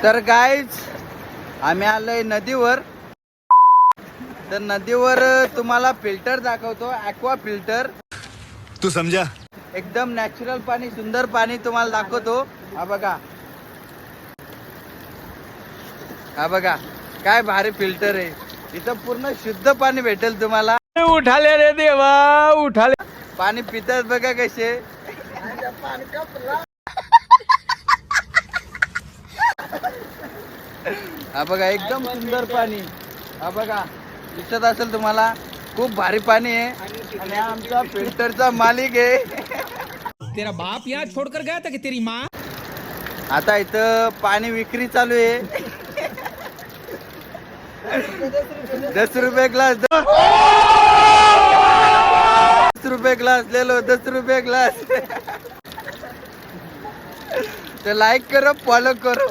तर गाईज आम्ही आलोय नदीवर. तर नदीवर तुम्हाला फिल्टर दाखवतो, ॲक्वा फिल्टर. तू समझा. एकदम नॅचरल पाणी, सुंदर पाणी तुम्हाला दाखवतो. हा बघा, हा बघा काय भारी फिल्टर आहे. इथं पूर्ण शुद्ध पाणी भेटेल तुम्हाला. उठाले रे देवा, उठाले. पाणी पितात बघा कसे. हा बघा एकदम सुंदर पाणी. हा बघा दिसत असेल तुम्हाला, खूप भारी पाणी आहे. आणि आमचा फिल्टरचा मालिक आहे. तेरा बाप यहाँ छोड़कर गया था कि तेरी माँ. आता इथं पाणी विक्री चालू आहे. 10 रुपये ग्लास, 10 रुपये ग्लास ले लो, 10 रुपये ग्लास. तर लाईक करो, फॉलो करो.